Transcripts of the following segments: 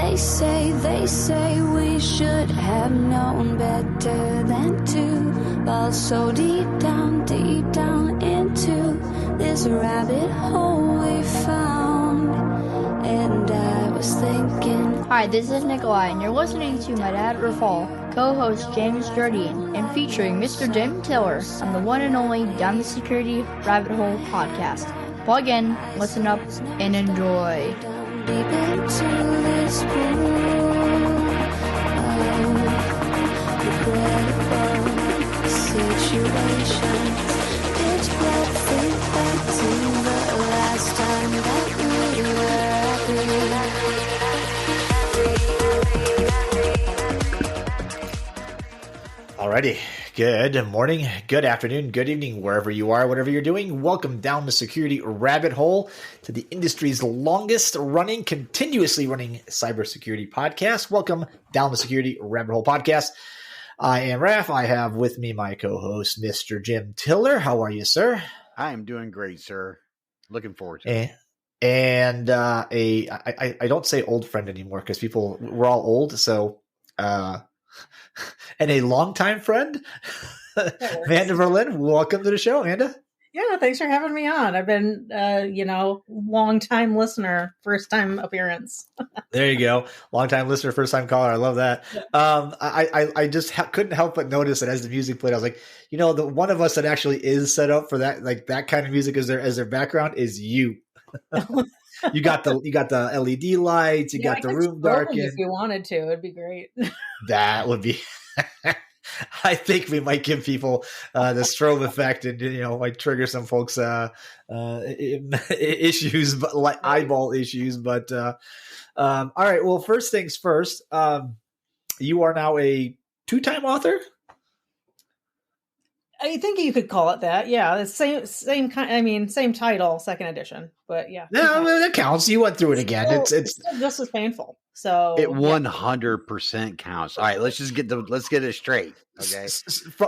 They say we should have known better than to fall so deep down into this rabbit hole we found. And I was thinking. Hi, this is Nikolai, and you're listening to My Dad Fall, co-host James Jardine, and featuring Mr. Jim Tiller on the one and only Down the Security Rabbit Hole podcast. Plug in, listen up, and enjoy. Deep into this pool of regrettable situations. Pitch black, think back to the last time that we were happy. Alrighty. Good morning, good afternoon, good evening, wherever you are, whatever you're doing. Welcome down the security rabbit hole to the industry's longest running, continuously running cybersecurity podcast. Welcome down the security rabbit hole podcast. I am Raph. I have with me my co-host, Mr. Jim Tiller. How are you, sir? I am doing great, sir. Looking forward to it. And I don't say old friend anymore because we're all old. So, and a longtime friend, Amanda Berlin. Welcome to the show, Amanda. Yeah, thanks for having me on. I've been, long-time listener, first-time appearance. There you go. Long-time listener, first-time caller. I love that. I just couldn't help but notice that as the music played, I was like, the one of us that actually is set up for that, like that kind of music as their background is you. You got the LED lights. You got the room darkened. If you wanted to, it'd be great. That would be. I think we might give people the strobe effect, and might trigger some folks' issues, but like eyeball issues. But all right. Well, first things first. You are now a 2-time author. I think you could call it that. Yeah, the same kind. I mean, same title, second edition. But yeah, no, that counts. You went through it again. It's still just as painful. So it 100% counts. All right, let's get it straight. Okay,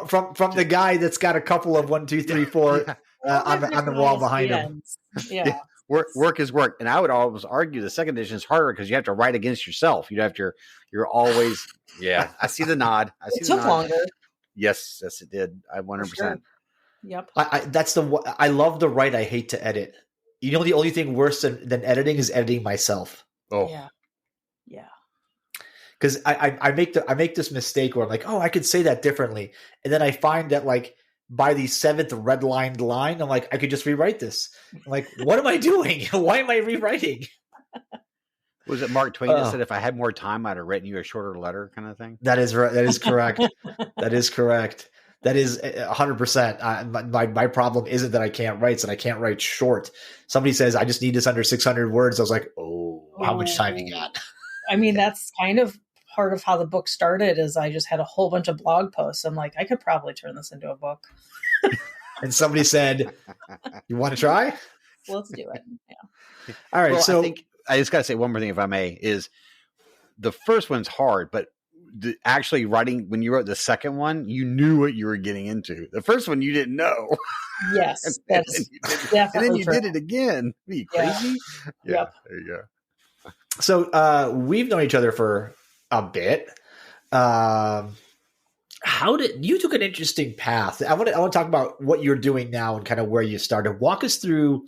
from the guy that's got a couple of 1, 2, 3, 4 on the wall behind him. Yeah. Work is work, and I would always argue the second edition is harder because you have to write against yourself. You're always. Yeah, I see the nod. It took longer. Yes, it did. I 100%. Sure. Yep. I love to write. I hate to edit. The only thing worse than editing is editing myself. Oh, yeah. Because I make this mistake where I'm like, oh, I could say that differently, and then I find that like by the 7th redlined line, I'm like, I could just rewrite this. I'm like, what am I doing? Why am I rewriting? Was it Mark Twain that said, if I had more time, I'd have written you a shorter letter kind of thing? That is right. That is correct. That is correct. That is 100%. My problem isn't that I can't write, it's that I can't write short. Somebody says, I just need this under 600 words. I was like, how much time you got? I mean, that's kind of part of how the book started is I just had a whole bunch of blog posts. I'm like, I could probably turn this into a book. And somebody said, you want to try? Let's do it. Yeah. All right. Well, so I just got to say one more thing, if I may, is the first one's hard, but actually writing, when you wrote the second one, you knew what you were getting into. The first one, you didn't know. Yes. And then you did it again. Are you crazy? Yeah. Yep. There you go. So we've known each other for a bit. How did you took an interesting path? I want to talk about what you're doing now and kind of where you started. Walk us through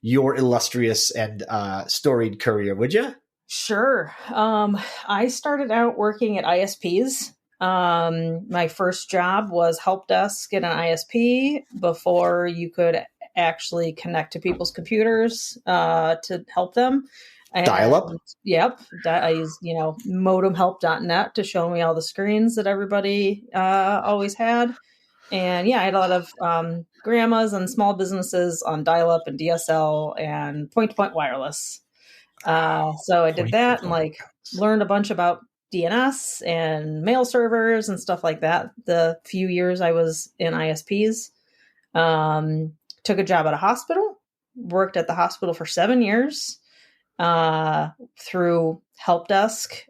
your illustrious and storied career, would you? Sure. I started out working at ISPs. My first job was help desk at an ISP before you could actually connect to people's computers to help them. Dial up? Yep. I used, modemhelp.net to show me all the screens that everybody always had. And yeah, I had a lot of grandmas and small businesses on dial-up and DSL and point-to-point wireless. So I did that and learned a bunch about DNS and mail servers and stuff like that. The few years I was in ISPs, took a job at a hospital, worked at the hospital for 7 years through help desk,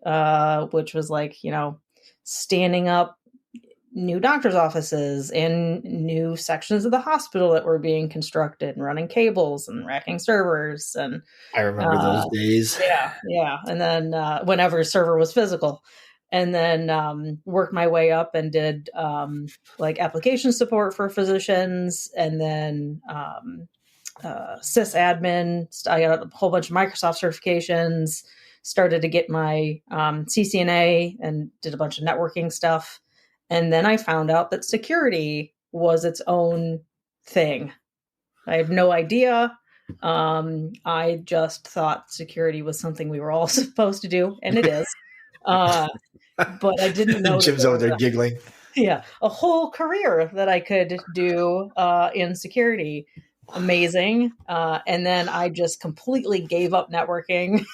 which was standing up new doctor's offices and new sections of the hospital that were being constructed and running cables and racking servers. And I remember those days. yeah. And then whenever a server was physical, and then worked my way up and did like application support for physicians, and then sysadmin. I got a whole bunch of Microsoft certifications, started to get my CCNA, and did a bunch of networking stuff. And then I found out that security was its own thing. I had no idea. I just thought security was something we were all supposed to do, and it is. But I didn't know. Jim's over there giggling. Yeah, a whole career that I could do in security. Amazing. And then I just completely gave up networking.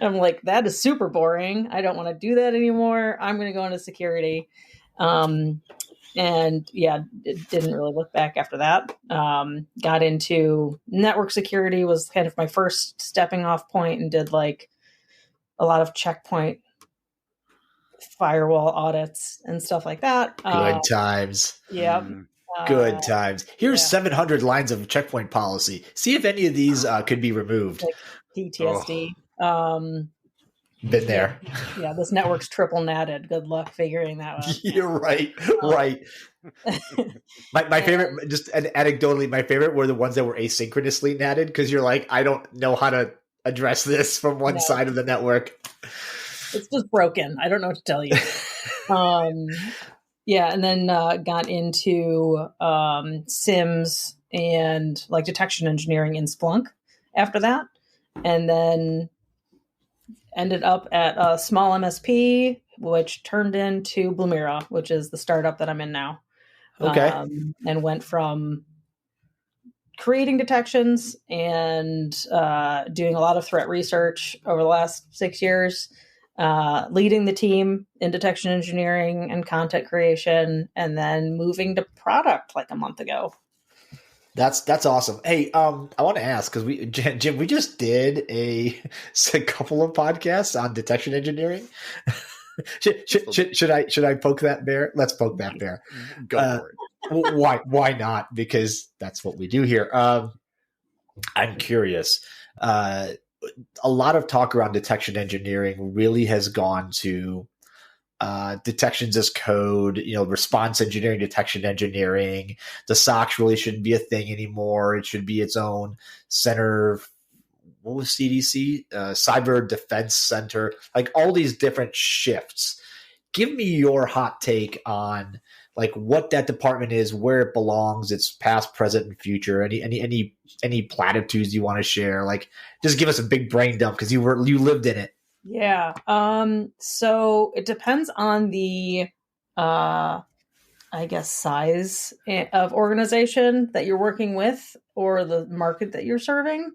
I'm like, that is super boring. I don't want to do that anymore. I'm going to go into security. And yeah, it didn't really look back after that. Got into network security, was kind of my first stepping off point, and did like a lot of checkpoint firewall audits and stuff like that. Good times. Yeah. Good times. Here's 700 lines of checkpoint policy. See if any of these could be removed. Like PTSD. Been there. Yeah, this network's triple natted. Good luck figuring that out. You're right. Right. My favorite, just anecdotally, my favorite were the ones that were asynchronously natted, because you're like, I don't know how to address this from one side of the network. It's just broken. I don't know what to tell you. Yeah, and then got into SIMs and like detection engineering in Splunk after that. And then ended up at a small MSP, which turned into Blumira, which is the startup that I'm in now. Okay. And went from creating detections and doing a lot of threat research over the last 6 years, leading the team in detection engineering and content creation, and then moving to product like a month ago. That's awesome. Hey, I want to ask, because Jim, we just did a couple of podcasts on detection engineering. should I poke that bear? Let's poke that bear. Go for it. Why not? Because that's what we do here. I'm curious. A lot of talk around detection engineering really has gone to detections as code, response engineering, detection engineering. The SOCs really shouldn't be a thing anymore. It should be its own center. What was CDC? Cyber Defense Center. Like all these different shifts. Give me your hot take on like what that department is, where it belongs, its past, present, and future. Any platitudes you want to share? Like, just give us a big brain dump, because you lived in it. Yeah. So it depends on the, I guess, size of organization that you're working with or the market that you're serving.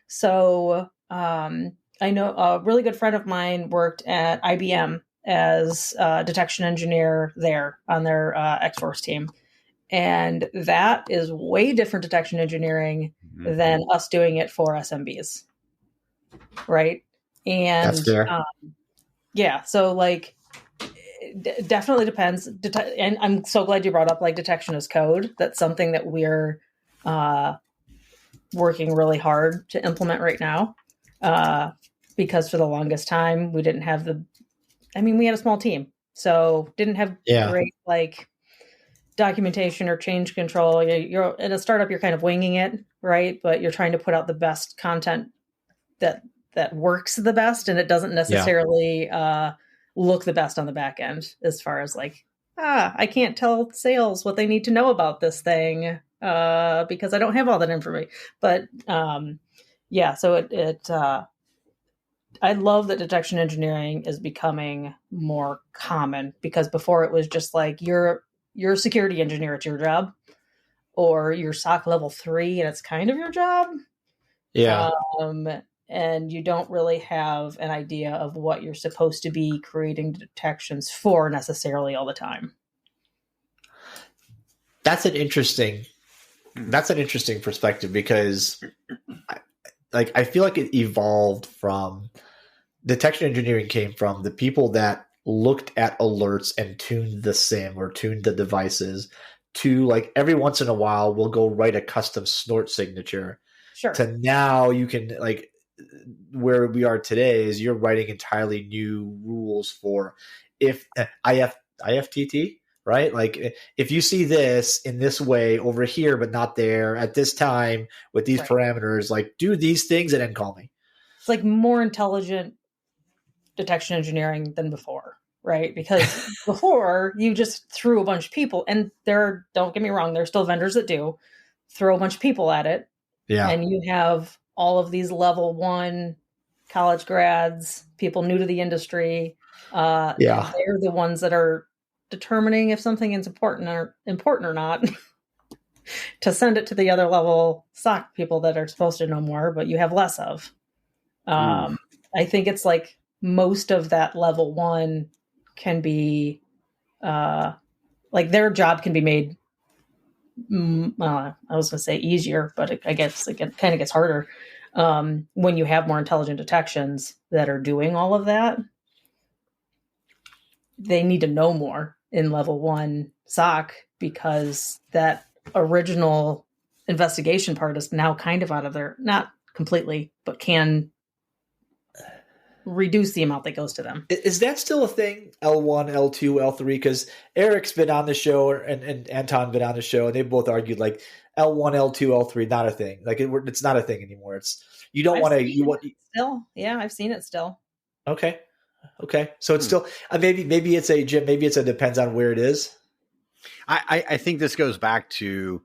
So I know a really good friend of mine worked at IBM as a detection engineer there on their X-Force team. And that is way different detection engineering than us doing it for SMBs. Right. And that's fair. Yeah, so like definitely depends. And I'm so glad you brought up like detection as code. That's something that we're working really hard to implement right now. Because for the longest time we didn't have we had a small team, so didn't have great like documentation or change control. You're in a startup, you're kind of winging it, right? But you're trying to put out the best content that works the best, and it doesn't necessarily look the best on the back end as far as like, I can't tell sales what they need to know about this thing because I don't have all that information. But so I love that detection engineering is becoming more common, because before it was just like you're a security engineer, it's your job, or you're SOC level 3 and it's kind of your job. Yeah. And you don't really have an idea of what you're supposed to be creating detections for necessarily all the time. That's an interesting perspective, because I feel like it evolved from detection engineering came from the people that looked at alerts and tuned the SIM or tuned the devices to like every once in a while we'll go write a custom snort signature Sure. to now you can like where we are today is you're writing entirely new rules for if IFTT, right? Like if you see this in this way over here, but not there at this time with these parameters, like do these things and then call me. It's like more intelligent detection engineering than before, right? Because before you just threw a bunch of people, and don't get me wrong, there's still vendors that do throw a bunch of people at it. Yeah. And you have all of these level 1 college grads, people new to the industry. They're the ones that are determining if something is important or not to send it to the other level SOC people that are supposed to know more, but you have less of. I think it's like most of that level 1 can be like their job can be made I was going to say easier, but I guess it kind of gets harder when you have more intelligent detections that are doing all of that. They need to know more in level 1 SOC because that original investigation part is now kind of out of there, not completely, but can reduce the amount that goes to them. Is that still a thing? L1, L2, L3? Because Eric's been on the show and Anton been on the show, and they both argued like L1, L2, L3 not a thing. Like it's not a thing anymore. It's you don't want to. Still, yeah, I've seen it still. Okay, so it's still maybe it's a Jim. Maybe it's a depends on where it is. I think this goes back to.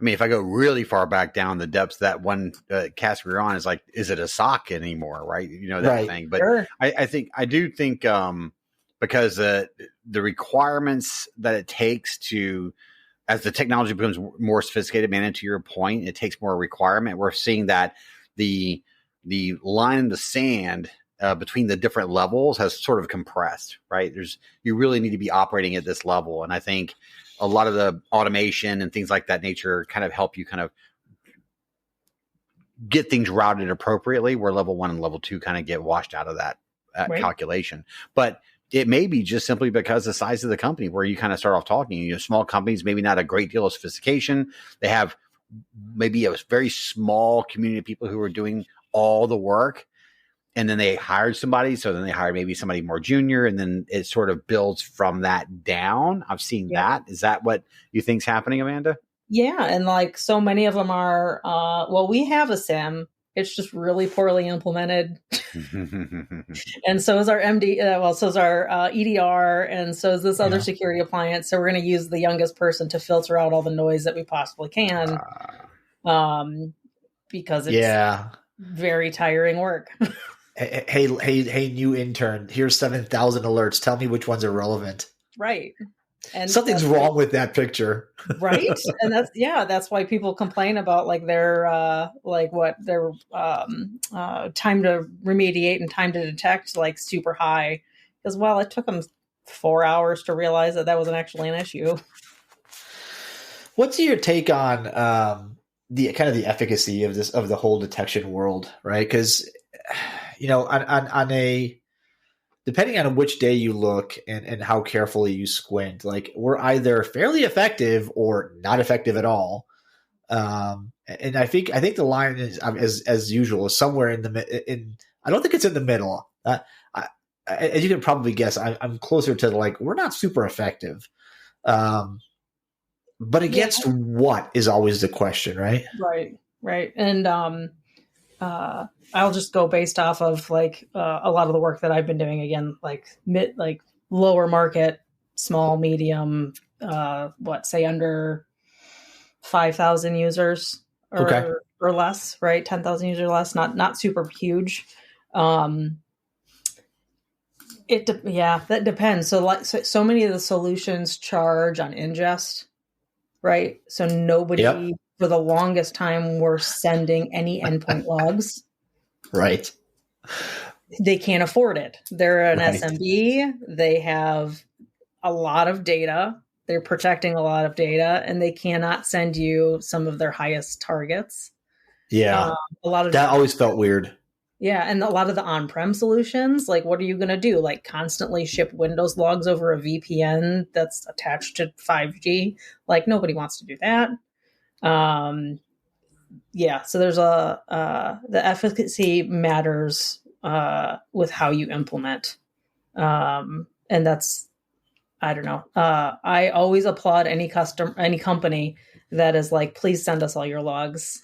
I mean, if I go really far back down the depths, that one cast we were on is like, is it a SOC anymore? Right. You know, that thing. But sure. I do think because the requirements that it takes to, as the technology becomes more sophisticated, man, and to your point, it takes more requirement. We're seeing that the line in the sand between the different levels has sort of compressed, right? You really need to be operating at this level. And I think a lot of the automation and things like that nature kind of help you kind of get things routed appropriately where level 1 and level 2 kind of get washed out of that calculation. But it may be just simply because the size of the company where you kind of start off talking, small companies, maybe not a great deal of sophistication. They have maybe a very small community of people who are doing all the work. And then they hired somebody. So then they hired maybe somebody more junior. And then it sort of builds from that down. I've seen that. Is that what you think's happening, Amanda? Yeah. And like so many of them are, we have a SIM. It's just really poorly implemented. And so is our so is our EDR. And so is this other security appliance. So we're going to use the youngest person to filter out all the noise that we possibly can. Because it's very tiring work. Hey, new intern, here's 7,000 alerts. Tell me which ones are relevant. Right. And something's wrong with that picture. Right. And that's why people complain about like their time to remediate and time to detect like super high. Because it took them 4 hours to realize that wasn't actually an issue. What's your take on the kind of the efficacy of the whole detection world, right? Because on a depending on which day you look and how carefully you squint, like we're either fairly effective or not effective at all. And I think the line is as usual is somewhere in I don't think it's in the middle. As you can probably guess, I'm closer to like we're not super effective. But against what is always the question, right? Right. And I'll just go based off of like a lot of the work that I've been doing again, like lower market, small, medium, say under 5,000 users or less, right? 10,000 users or less, not super huge. That depends. So many of the solutions charge on ingest, right? So nobody for the longest time were sending any endpoint logs. Right. They can't afford it. They're an SMB. They have a lot of data. They're protecting a lot of data, and they cannot send you some of their highest targets. Yeah. A lot of that always felt weird. Yeah, and a lot of the on-prem solutions, like what are you going to do? Like constantly ship Windows logs over a VPN that's attached to 5G? Like nobody wants to do that. Yeah, so there's the efficacy matters with how you implement. And that's, I don't know. I always applaud any company that is like, please send us all your logs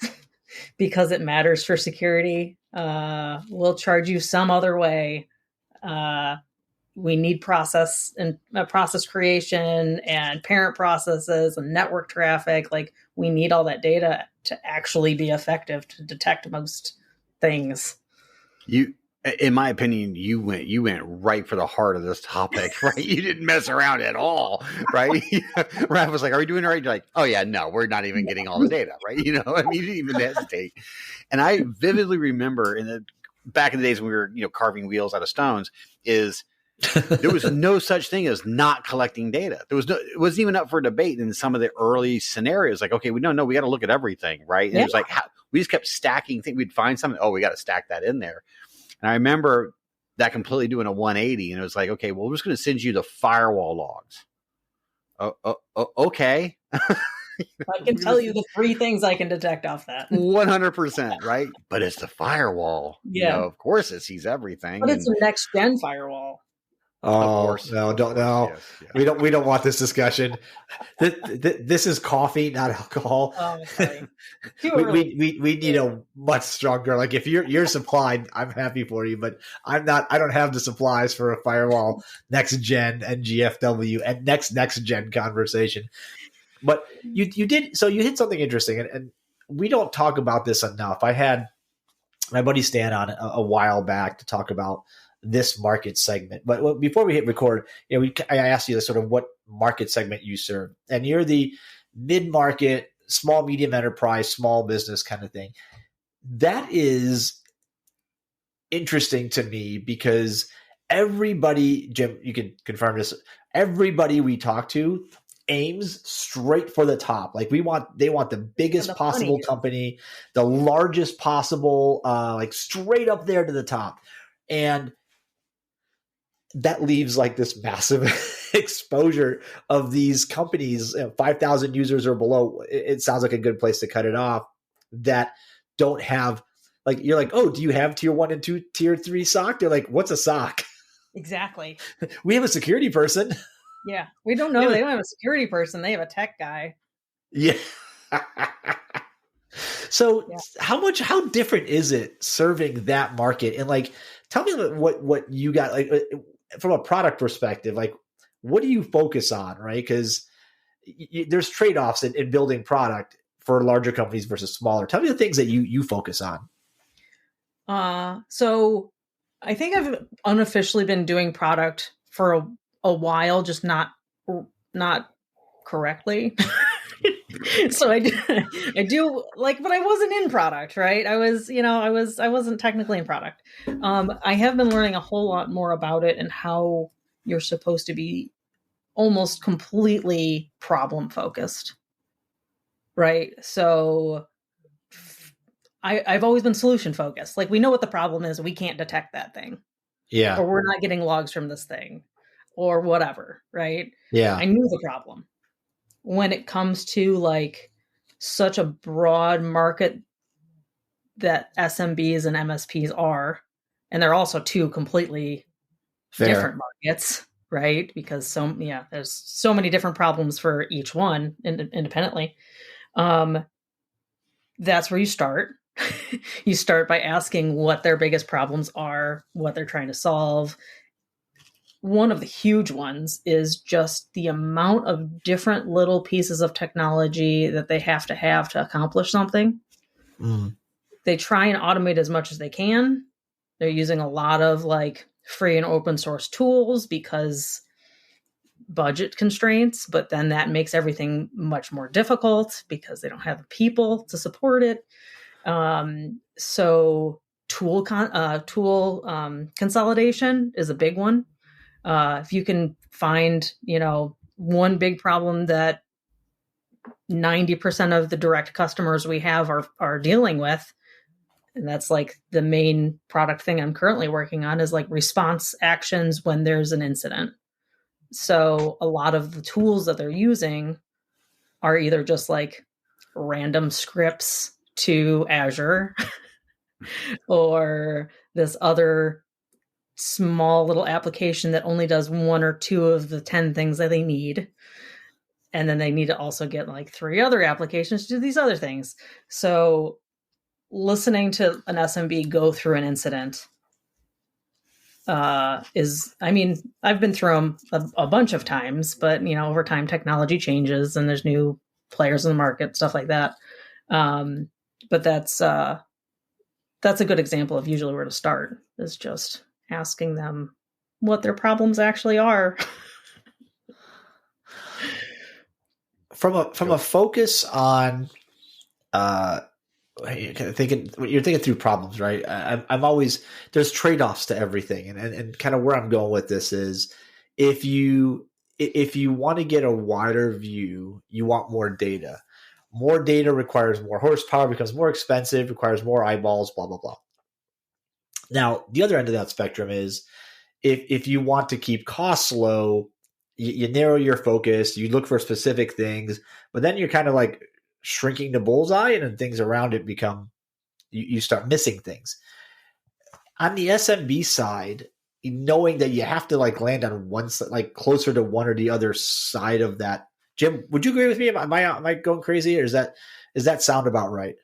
because it matters for security. We'll charge you some other way. We need process creation and parent processes and network traffic. Like we need all that data to actually be effective to detect most things. In my opinion, you went right for the heart of this topic, right? You didn't mess around at all, right? Raph was like, "Are we doing all right?" You're like, "Oh yeah, no, we're not even getting all the data, right?" You know, I mean, you didn't even hesitate. And I vividly remember back in the days when we were, carving wheels out of stones, there was no such thing as not collecting data. It wasn't even up for debate in some of the early scenarios. Like, okay, we got to look at everything, right? And it was like we just kept stacking things. We'd find something. Oh, we got to stack that in there. And I remember that completely doing a 180, and it was like, okay, well, we're just going to send you the firewall logs. Okay. I can tell you the 3 things I can detect off that. 100%, right? But it's the firewall. Yeah. Of course it sees everything. But it's a next gen firewall. Oh, no, don't know. Yes. We don't want this discussion. This is coffee, not alcohol. Oh, sorry. we need a much stronger. Like if you're supplied, I'm happy for you, but I'm not. I don't have the supplies for a firewall next gen and GFW and next gen conversation. But you did, so you hit something interesting, and we don't talk about this enough. I had my buddy Stan on a while back to talk about this market segment. But before we hit record, I asked you sort of what market segment you serve, and you're the mid-market, small, medium enterprise, small business kind of thing. That is interesting to me because everybody, Jim, you can confirm this, everybody we talk to aims straight for the top. Like they want the biggest possible company, the largest possible, like straight up there to the top. And that leaves like this massive exposure of these companies, 5,000 users or below. It sounds like a good place to cut it off, that don't have, like, you're like, oh, do you have tier 1 and 2, tier 3 SOC? They're like, what's a SOC? Exactly. We have a security person. Yeah. We don't know. They don't have a security person. They have a tech guy. Yeah. So how different is it serving that market? And like, tell me what you got, like, from a product perspective, like what do you focus on, right? Because there's trade-offs in building product for larger companies versus smaller. Tell me the things that you focus on. So I think I've unofficially been doing product for a while, just not correctly. So I do like, but I wasn't in product, right? I wasn't technically in product. I have been learning a whole lot more about it and how you're supposed to be almost completely problem focused, right? So I've always been solution focused. Like we know what the problem is. We can't detect that thing. Yeah. Or we're not getting logs from this thing or whatever, right? Yeah. I knew the problem. When it comes to like such a broad market that SMBs and MSPs are, and they're also 2 completely different markets, right? Because there's so many different problems for each one independently. That's where you start. You start by asking what their biggest problems are, what they're trying to solve. One of the huge ones is just the amount of different little pieces of technology that they have to accomplish something. Mm. They try and automate as much as they can. They're using a lot of like free and open source tools because budget constraints, but then that makes everything much more difficult because they don't have the people to support it. So tool consolidation is a big one. If you can find, one big problem that 90% of the direct customers we have are dealing with, And that's like the main product thing I'm currently working on is like response actions when there's an incident. So a lot of the tools that they're using are either just like random scripts to Azure or this other small little application that only does 1 or 2 of the 10 things that they need. And then they need to also get like 3 other applications to do these other things. So listening to an SMB go through an incident I've been through them a bunch of times, but over time technology changes and there's new players in the market, stuff like that. But that's a good example of usually where to start, is just asking them what their problems actually are. From a focus on you're thinking through problems, right? I'm always, there's trade-offs to everything, and kind of where I'm going with this is, if you want to get a wider view, you want more data. More data requires more horsepower, becomes more expensive, requires more eyeballs, blah blah blah. Now, the other end of that spectrum is, if you want to keep costs low, you narrow your focus, you look for specific things, but then you're kind of like shrinking the bullseye, and then things around it become, you start missing things. On the SMB side, knowing that you have to like land on one, like closer to one or the other side of that. Jim, would you agree with me? Am I going crazy, or is that sound about right?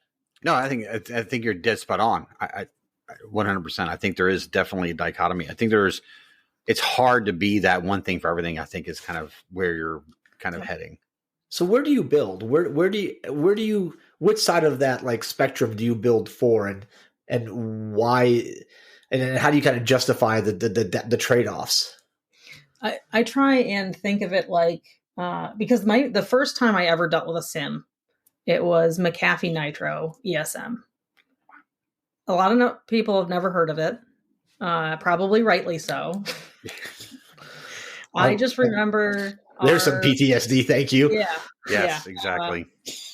No, I think you're dead spot on. I 100%. I think there is definitely a dichotomy. I think it's hard to be that one thing for everything. I think is kind of where you're kind of heading. So where do you build? Where do you which side of that like spectrum do you build for, and why, and then how do you kind of justify the trade-offs? I try and think of it like, because the first time I ever dealt with a SIM, it was McAfee Nitro ESM. A lot of people have never heard of it, probably rightly so. I just remember there's some PTSD. Thank you. Yeah. Yes, exactly.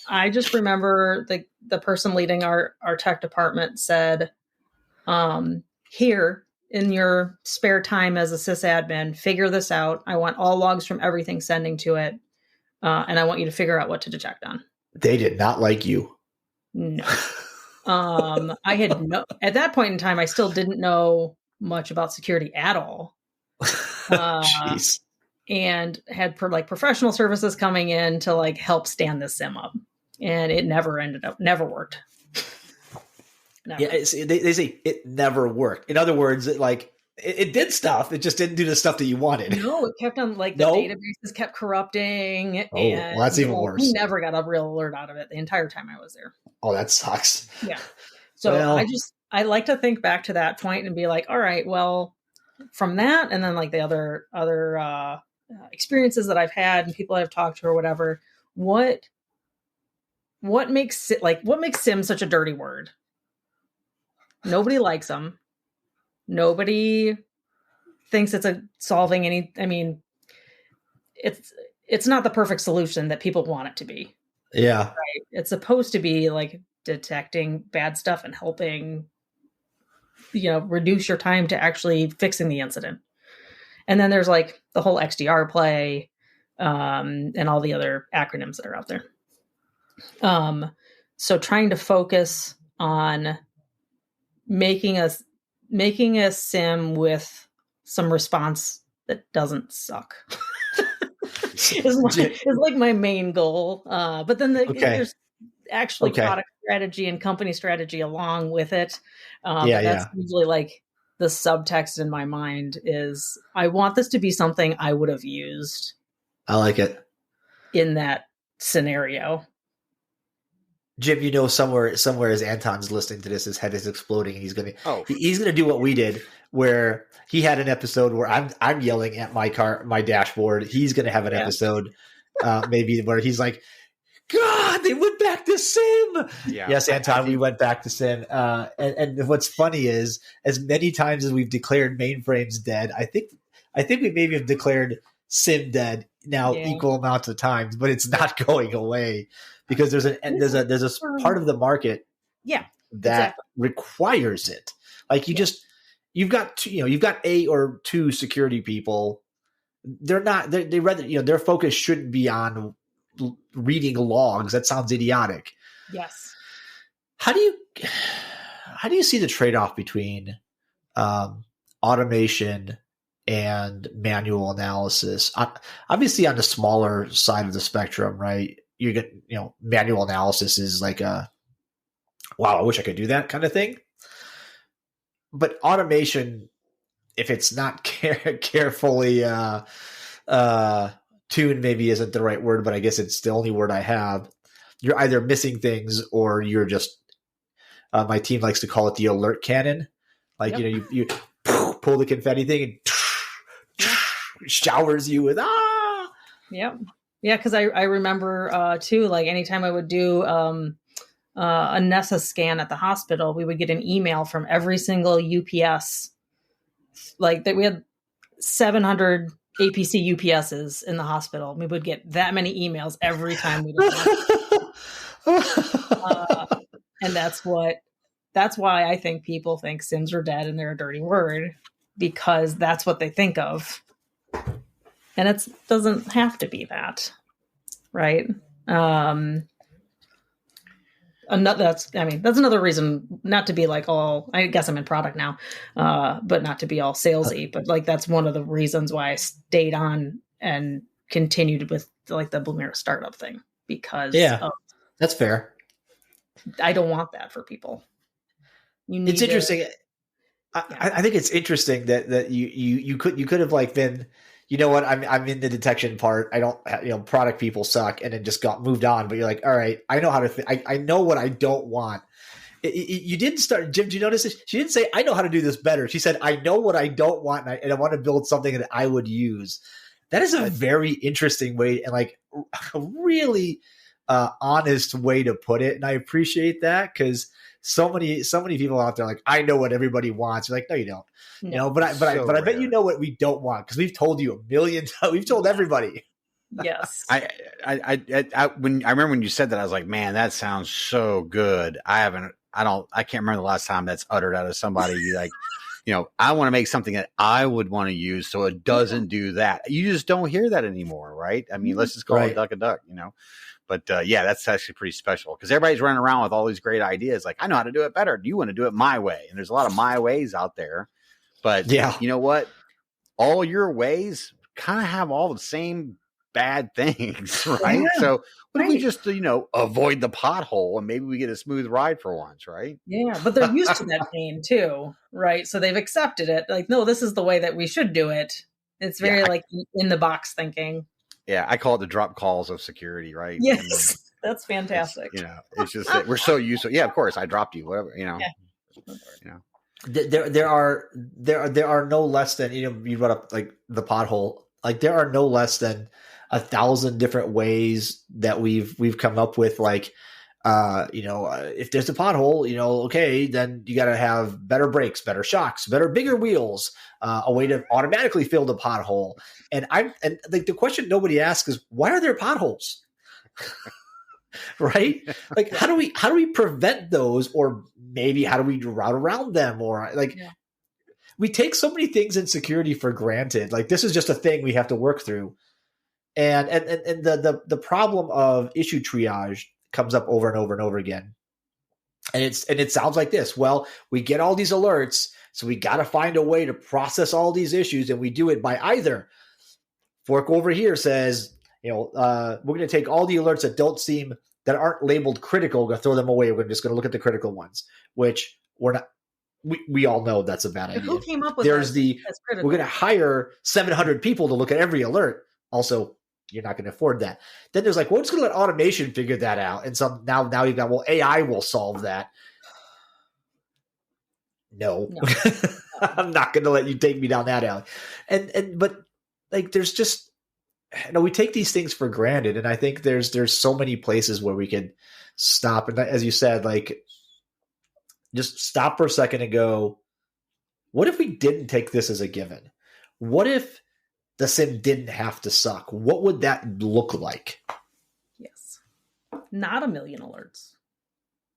I just remember the person leading our tech department said, here in your spare time as a sysadmin, figure this out. I want all logs from everything sending to it. And I want you to figure out what to detect on. They did not like you. No. I had at that point in time, I still didn't know much about security at all. Jeez. And had professional services coming in to like help stand this SIM up, and it never worked. Never. Yeah, they say it never worked. In other words, it did stuff. It just didn't do the stuff that you wanted. No, it kept on the databases kept corrupting. Oh, and, well, that's even worse. We never got a real alert out of it the entire time I was there. Oh, that sucks. Yeah. So I like to think back to that point and be like, all right, well, from that, and then like the other experiences that I've had and people I've talked to or whatever, what makes SIM such a dirty word? Nobody likes them. Nobody thinks it's solving any. I mean, it's not the perfect solution that people want it to be. Yeah, right? It's supposed to be like detecting bad stuff and helping, reduce your time to actually fixing the incident. And then there's like the whole XDR play, and all the other acronyms that are out there. So trying to focus on making a SIM with some response that doesn't suck is like my main goal. But then there's actually product strategy and company strategy along with it. That's usually like the subtext in my mind is, I want this to be something I would have used. I like it. In that scenario. Jim, somewhere as Anton's listening to this, his head is exploding, and he's gonna do what we did, where he had an episode where I'm yelling at my dashboard. He's gonna have an episode, maybe where he's like, God, they went back to SIM. Yeah. Yes, Anton, we went back to SIM. And what's funny is, as many times as we've declared mainframes dead, I think we maybe have declared SIM dead now equal amounts of times, but it's not going away, because there's a part of the market. Yeah. that requires it. Like you've got A or 2 security people. They're not, they rather, their focus shouldn't be on reading logs. That sounds idiotic. Yes. How do you see the trade-off between automation and manual analysis? Obviously on the smaller side of the spectrum, right? You get, manual analysis is like a, wow, I wish I could do that kind of thing. But automation, if it's not carefully tuned, maybe isn't the right word, but I guess it's the only word I have. You're either missing things or you're just, my team likes to call it the alert cannon. Like, you pull the confetti thing and showers you with, Yep. Yeah, because I remember too, like anytime I would do a NESA scan at the hospital, we would get an email from every single UPS. Like that, we had 700 APC UPSs in the hospital. We would get that many emails every time we did and that's why I think people think SIMs are dead and they're a dirty word, because that's what they think of. And it doesn't have to be that, right? That's another reason not to be like all, I guess I'm in product now, but not to be all salesy, but like, that's one of the reasons why I stayed on and continued with like the Blumira startup thing, because that's fair. I don't want that for people. It's interesting. I think it's interesting that you could have like been, you know what, I'm in the detection part. I don't, product people suck, and then just got moved on. But you're like, all right, I know how to. I know what I don't want. You didn't start, Jim. Do you notice this? She didn't say, I know how to do this better. She said, I know what I don't want, and I want to build something that I would use. That is a very interesting way, and like a really honest way to put it. And I appreciate that, because so many people out there like, I know what everybody wants. You're like, no, you don't. No. But I bet you know what we don't want, because we've told you a million times. We've told everybody. Yes. I remember when you said that, I was like, man, that sounds so good. I can't remember the last time that's uttered out of somebody. Like, I want to make something that I would want to use so it doesn't do that. You just don't hear that anymore, right? I mean, let's just call it a duck. But that's actually pretty special, because everybody's running around with all these great ideas. Like, I know how to do it better. Do you want to do it my way? And there's a lot of my ways out there. But you know what? All your ways kind of have all the same bad things, right? Yeah, so what if we just, avoid the pothole and maybe we get a smooth ride for once, right? Yeah, but they're used to that pain too, right? So they've accepted it. Like, no, this is the way that we should do it. It's very in the box thinking. Yeah, I call it the drop calls of security, right? Yes, that's fantastic. It's just that we're so used to. Yeah, of course, I dropped you. Whatever, There are no less than, you brought up like the pothole. Like, there are no less than 1,000 different ways that we've come up with. Like, if there's a pothole, okay, then you got to have better brakes, better shocks, bigger wheels, a way to automatically fill the pothole. And the question nobody asks is, why are there potholes? Right? Like, how do we prevent those, or maybe how do we route around them, or we take so many things in security for granted. Like, this is just a thing we have to work through. And the problem of issue triage comes up over and over and over again. And it sounds like this. Well, we get all these alerts, so we got to find a way to process all these issues, and we do it by either fork over here says, we're going to take all the alerts that aren't labeled critical, we're going to throw them away. We're just going to look at the critical ones, which we're not. We all know that's a bad idea. Who came up with we're going to hire 700 people to look at every alert. Also, you're not going to afford that. Then there's like, we're just going to let automation figure that out. And so now you've got, AI will solve that. No. I'm not going to let you take me down that alley. But like, there's just, we take these things for granted. And I think there's so many places where we could stop. And as you said, like, just stop for a second and go, what if we didn't take this as a given? What if the SIM didn't have to suck? What would that look like? Yes. Not 1 million alerts.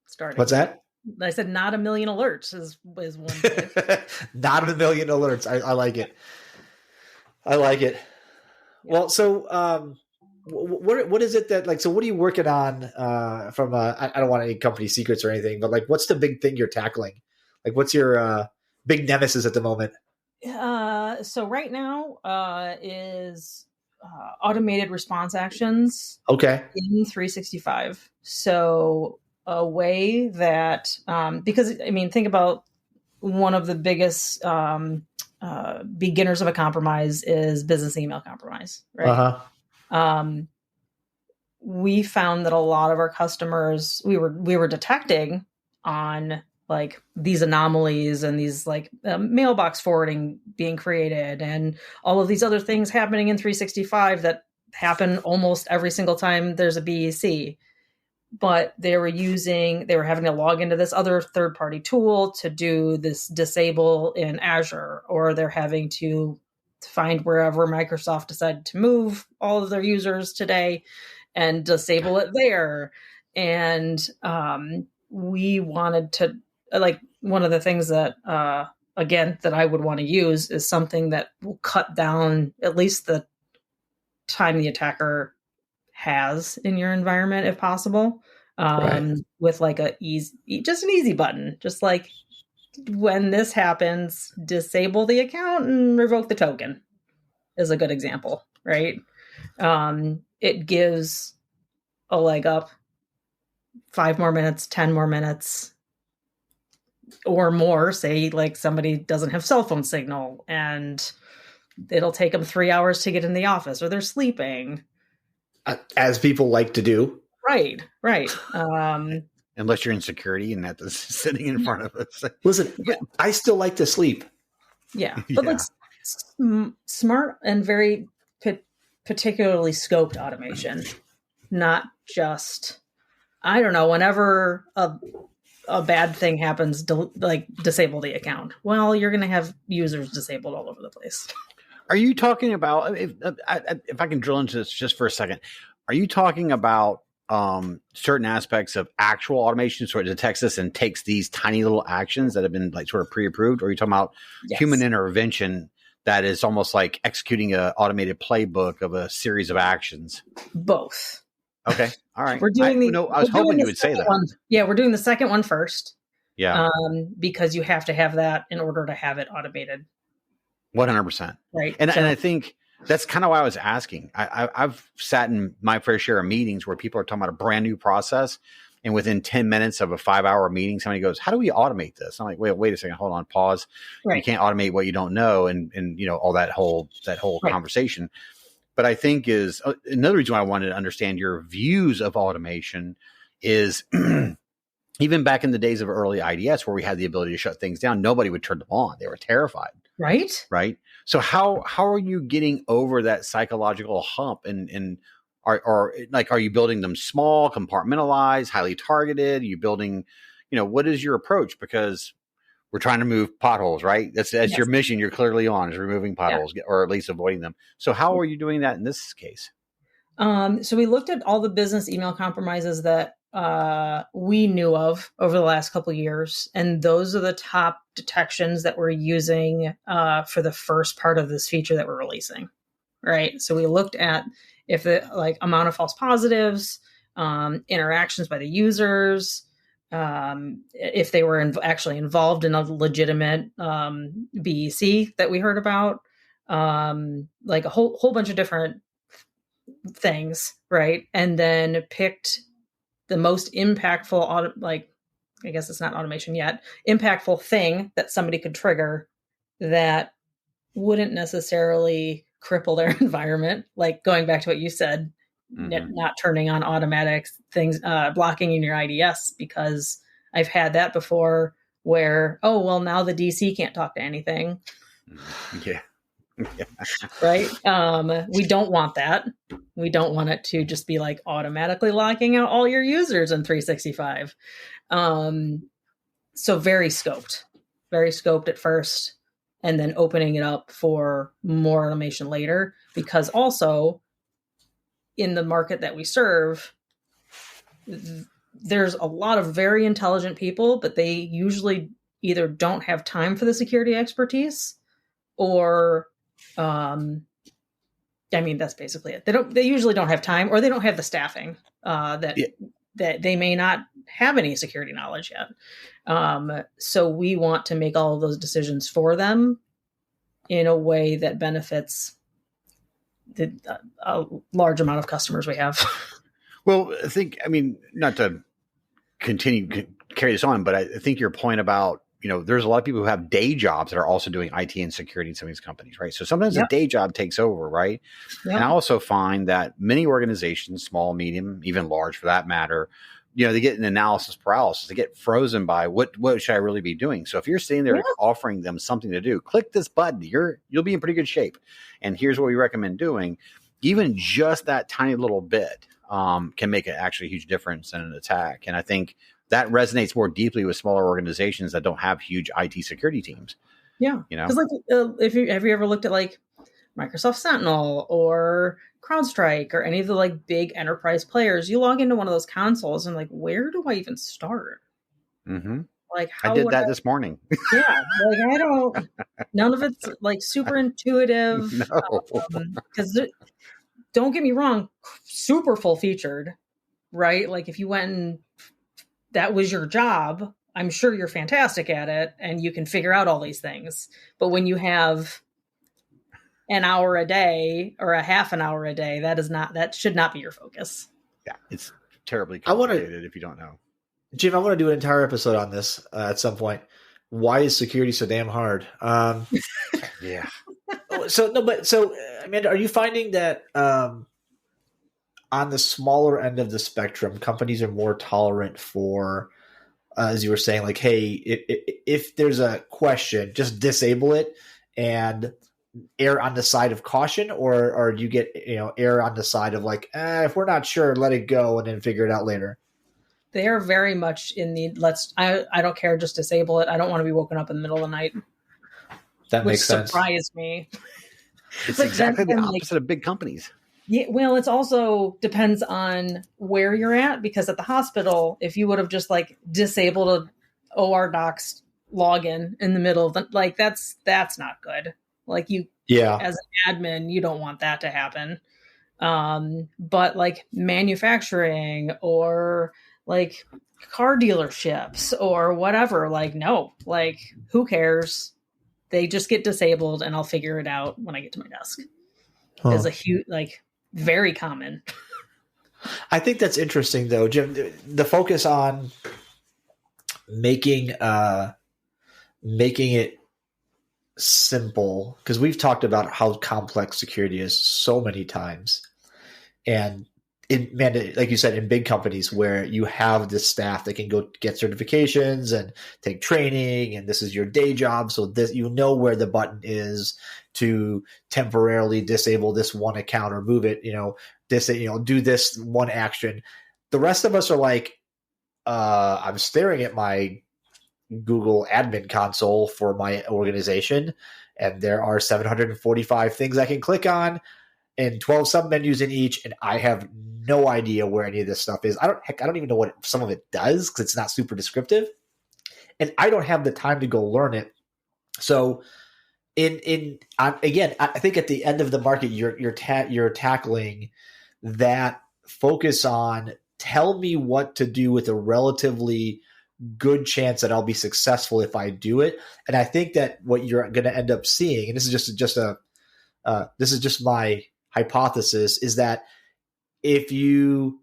Starting. What's that? I said not a million alerts is one thing. Not a million alerts. I like it. I like it. Yeah. Well, so what is it that like? So what are you working on? From I don't want any company secrets or anything, but like, what's the big thing you're tackling? Like, what's your big nemesis at the moment? So right now is automated response actions. Okay. In 365. So a way that because I mean, think about one of the biggest beginners of a compromise is business email compromise, right? We found that a lot of our customers we were detecting on like these anomalies and these like mailbox forwarding being created and all of these other things happening in 365 that happen almost every single time there's a BEC. But they were having to log into this other third-party tool to do this disable in Azure, or they're having to find wherever Microsoft decided to move all of their users today and disable it there. And we wanted to, like, one of the things that, again, that I would want to use is something that will cut down at least the time the attacker has in your environment if possible, with like just an easy button, just like when this happens, disable the account and revoke the token is a good example, right? It gives a leg up 5 more minutes, 10 more minutes or more, say like somebody doesn't have cell phone signal and it'll take them 3 hours to get in the office or they're sleeping. As people like to do. Right. Unless you're in security and that's sitting in front of us. Listen, I still like to sleep. Yeah. But like smart and very particularly scoped automation, not just, I don't know, whenever a bad thing happens, disable the account. Well, you're going to have users disabled all over the place. Are you talking about, if I can drill into this just for a second, are you talking about certain aspects of actual automation so it detects this and takes these tiny little actions that have been like sort of pre-approved? Or are you talking about human intervention that is almost like executing an automated playbook of a series of actions? Both. Okay. All right. We're doing I was hoping you would say that. One. Yeah, we're doing the second one first. Yeah. Because you have to have that in order to have it automated. 100%. Right. And I think that's kind of why I was asking. I've sat in my fair share of meetings where people are talking about a brand new process, and within 10 minutes of a 5-hour meeting, somebody goes, "How do we automate this?" I'm like, wait a second, hold on, pause. Right. You can't automate what you don't know, and you know all that whole conversation. But I think is another reason why I wanted to understand your views of automation is even back in the days of early IDS where we had the ability to shut things down, nobody would turn them on. They were terrified. Right. So how are you getting over that psychological hump and are you building them small, compartmentalized, highly targeted? Are you building, what is your approach? Because we're trying to move potholes, right? That's your mission. You're clearly on is removing potholes or at least avoiding them. So how are you doing that in this case? So we looked at all the business email compromises that we knew of over the last couple of years. And those are the top detections that we're using for the first part of this feature that we're releasing. Right. So we looked at if the amount of false positives, interactions by the users, if they were actually involved in a legitimate BEC that we heard about, like a whole bunch of different things. Right. And then picked the most impactful, I guess it's not automation yet, impactful thing that somebody could trigger that wouldn't necessarily cripple their environment. Like going back to what you said, not turning on automatic things, blocking in your IDS, because I've had that before where, now the DC can't talk to anything. Yeah. Right. We don't want that. We don't want it to just be like automatically locking out all your users in 365. So very scoped at first, and then opening it up for more automation later, because also in the market that we serve, there's a lot of very intelligent people, but they usually either don't have time for the security expertise or, that's basically it. They usually don't have time, or they don't have the staffing that they may not have any security knowledge yet. So we want to make all of those decisions for them in a way that benefits a large amount of customers we have. Well, not to carry this on, but I think your point about, there's a lot of people who have day jobs that are also doing IT and security in some of these companies, right? So sometimes a day job takes over, right? Yep. And I also find that many organizations, small, medium, even large for that matter, they get an analysis paralysis. They get frozen by what should I really be doing? So if you're sitting there offering them something to do, click this button, you'll be in pretty good shape. And here's what we recommend doing. Even just that tiny little bit can make actually a huge difference in an attack. And I think that resonates more deeply with smaller organizations that don't have huge IT security teams. Yeah. Because have you ever looked at like Microsoft Sentinel or CrowdStrike or any of the like big enterprise players? You log into one of those consoles and like, where do I even start? Mm-hmm. Like, I did that this morning. Yeah. Like none of it's like super intuitive. No. Because don't get me wrong, super full featured, right? Like if you went and that was your job, I'm sure you're fantastic at it and you can figure out all these things. But when you have an hour a day or a half an hour a day, that should not be your focus. Yeah, it's terribly complicated if you don't know. Jim, I want to do an entire episode on this at some point. Why is security so damn hard? Yeah. So Amanda, are you finding that on the smaller end of the spectrum, companies are more tolerant for, as you were saying, like, hey, if there's a question, just disable it and err on the side of caution, or do you get err on the side of like, if we're not sure, let it go and then figure it out later? They are very much in the I don't care, just disable it. I don't want to be woken up in the middle of the night. That makes sense. Surprised me. It's exactly the opposite of big companies. Yeah, well, it's also depends on where you're at, because at the hospital, if you would have just like disabled a OR docs login in the middle of the, like, that's not good. Like as an admin, you don't want that to happen. But like manufacturing or like car dealerships or whatever, like, no, like who cares? They just get disabled and I'll figure it out when I get to my desk. Is a huge, like, very common. I think that's interesting though, Jim, the focus on making it simple, because we've talked about how complex security is so many times. And like you said, in big companies where you have the staff that can go get certifications and take training, and this is your day job, so this, where the button is to temporarily disable this one account or move it, do this one action. The rest of us are like, I'm staring at my Google admin console for my organization, and there are 745 things I can click on and 12 submenus in each, and I have no idea where any of this stuff is. I don't even know what some of it does, because it's not super descriptive, and I don't have the time to go learn it. So, again, I think at the end of the market, you're tackling that focus on, tell me what to do with a relatively good chance that I'll be successful if I do it. And I think that what you're going to end up seeing, and this is just my hypothesis, is that if you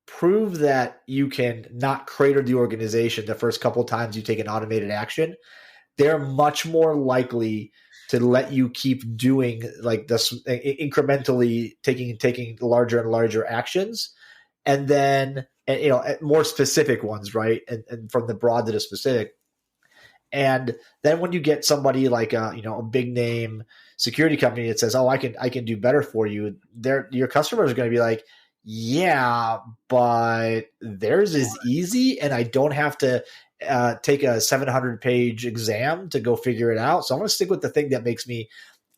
prove that you can not crater the organization the first couple of times you take an automated action, they're much more likely to let you keep doing like this, incrementally taking larger and larger actions, and then more specific ones, right? And from the broad to the specific. And then when you get somebody like a big name security company that says, "Oh, I can do better for you," your customers are going to be like, "Yeah, but theirs is easy, and I don't have to take a 700-page exam to go figure it out. So I'm going to stick with the thing that makes me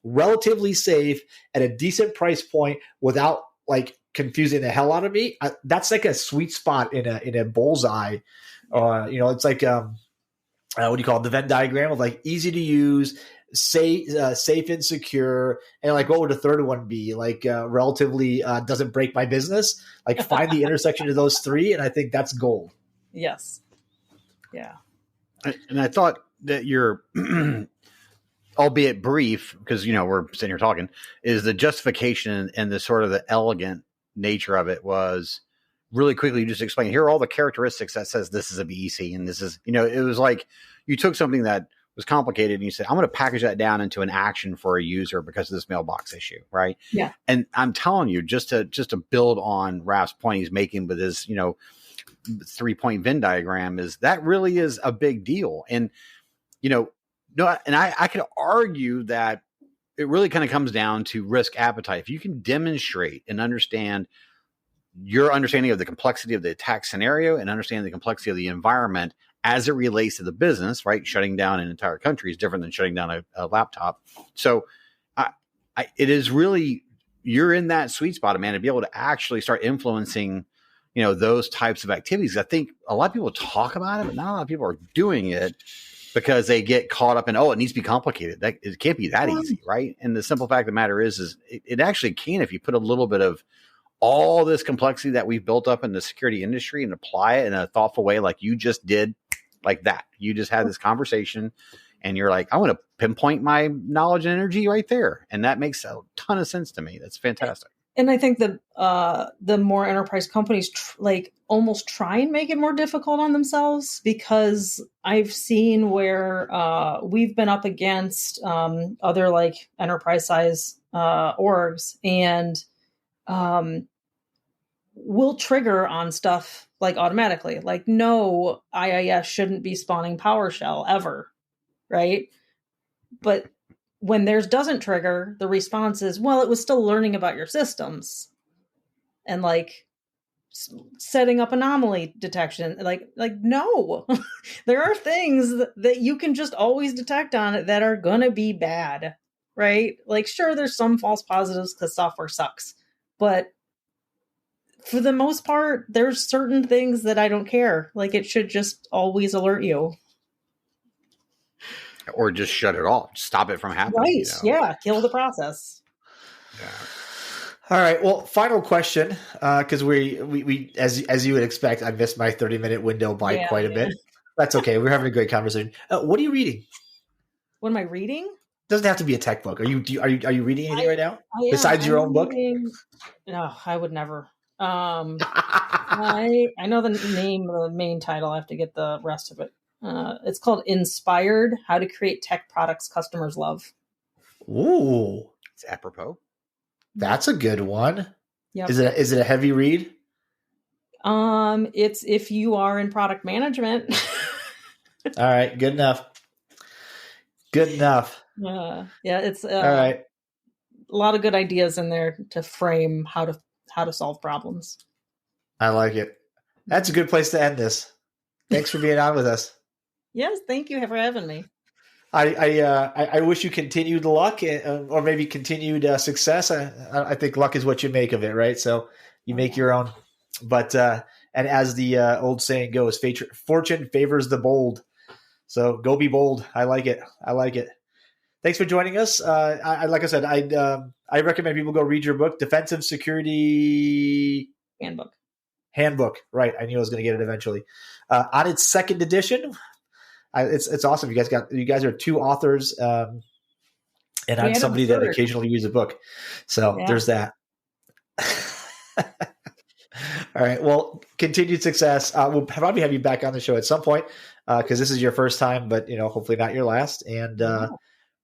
relatively safe at a decent price point without like confusing the hell out of me. That's like a sweet spot in a bullseye. It's like what do you call it? The Venn diagram of like easy to use, safe and secure, and like what would a third one be? Like relatively doesn't break my business. Like find the intersection of those three, and I think that's gold. Yes. Yeah. And I thought that your, albeit brief, because we're sitting here talking, is the justification and the sort of the elegant nature of it was really quickly just explain. Here are all the characteristics that says this is a BEC, and this is it was like you took something that was complicated and you said, I'm going to package that down into an action for a user because of this mailbox issue, right? Yeah. And I'm telling you, just to build on Raf's point he's making with his 3-point Venn diagram, is that really is a big deal. And I could argue that it really kind of comes down to risk appetite. If you can demonstrate and understand your understanding of the complexity of the attack scenario and understand the complexity of the environment as it relates to the business, right? Shutting down an entire country is different than shutting down a laptop. So it is really, you're in that sweet spot, man, to be able to actually start influencing, those types of activities. I think a lot of people talk about it, but not a lot of people are doing it because they get caught up in, it needs to be complicated. It can't be that easy, right? And the simple fact of the matter is it actually can, if you put a little bit of all this complexity that we've built up in the security industry and apply it in a thoughtful way, like you just did, like that. You just had this conversation and you're like, I want to pinpoint my knowledge and energy right there. And that makes a ton of sense to me. That's fantastic. And I think the more enterprise companies almost try and make it more difficult on themselves, because I've seen where we've been up against other like enterprise size orgs, and we'll trigger on stuff like automatically, like no IIS shouldn't be spawning PowerShell ever, right? But when theirs doesn't trigger, the response is, well, it was still learning about your systems and like setting up anomaly detection. Like no, there are things that you can just always detect on it that are going to be bad, right? Like, sure, there's some false positives because software sucks, but for the most part, there's certain things that I don't care. Like, it should just always alert you. Or just shut it off. Stop it from happening. Right. Yeah. Kill the process. Yeah. All right. Well, final question, because we as you would expect, I missed my 30-minute window by quite a bit. That's okay. We're having a great conversation. What are you reading? What am I reading? Doesn't have to be a tech book. Are you reading anything right now besides your own book? No, I would never. I know the name of the main title. I have to get the rest of it. It's called Inspired: How to Create Tech Products Customers Love. Ooh, it's apropos. That's a good one. Yep. Is it a heavy read? It's if you are in product management. All right, good enough. Good enough. Yeah, it's all right. A lot of good ideas in there to frame how to solve problems. I like it. That's a good place to end this. Thanks for being on with us. Yes, thank you for having me. I wish you continued luck or maybe continued success. I think luck is what you make of it, right? So you make your own. But and as the old saying goes, fortune favors the bold. So go be bold. I like it. Thanks for joining us. Like I said, I recommend people go read your book, Defensive Security Handbook. Right. I knew I was going to get it eventually. On its second edition. It's awesome. You guys are two authors, and I'm somebody that occasionally reads a book. So there's that. All right. Well, continued success. We'll probably have you back on the show at some point because this is your first time, but hopefully not your last. And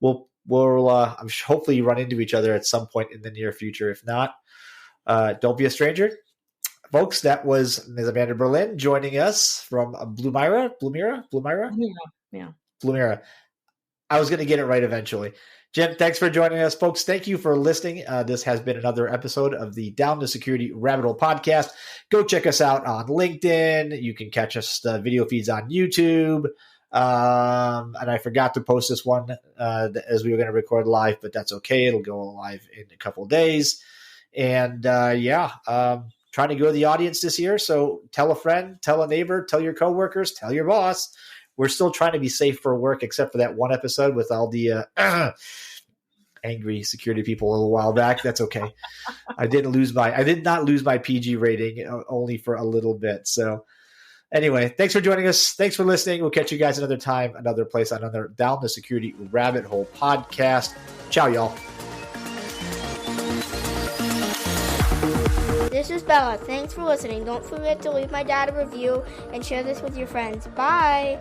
we'll hopefully run into each other at some point in the near future. If not, don't be a stranger. Folks, that was Ms. Amanda Berlin joining us from Blumira. Yeah. Blumira. I was going to get it right eventually. Jim, thanks for joining us. Folks, thank you for listening. This has been another episode of the Down to Security Rabbit Hole podcast. Go check us out on LinkedIn. You can catch us video feeds on YouTube. And I forgot to post this one as we were going to record live, but that's okay. It'll go live in a couple of days. And trying to grow the audience this year. So tell a friend, tell a neighbor, tell your coworkers, tell your boss. We're still trying to be safe for work, except for that one episode with all the angry security people a little while back. That's okay. I did not lose my PG rating, only for a little bit. So anyway, thanks for joining us. Thanks for listening. We'll catch you guys another time, another place, another Down the Security Rabbit Hole podcast. Ciao, y'all. This is Bella. Thanks for listening. Don't forget to leave my dad a review and share this with your friends. Bye.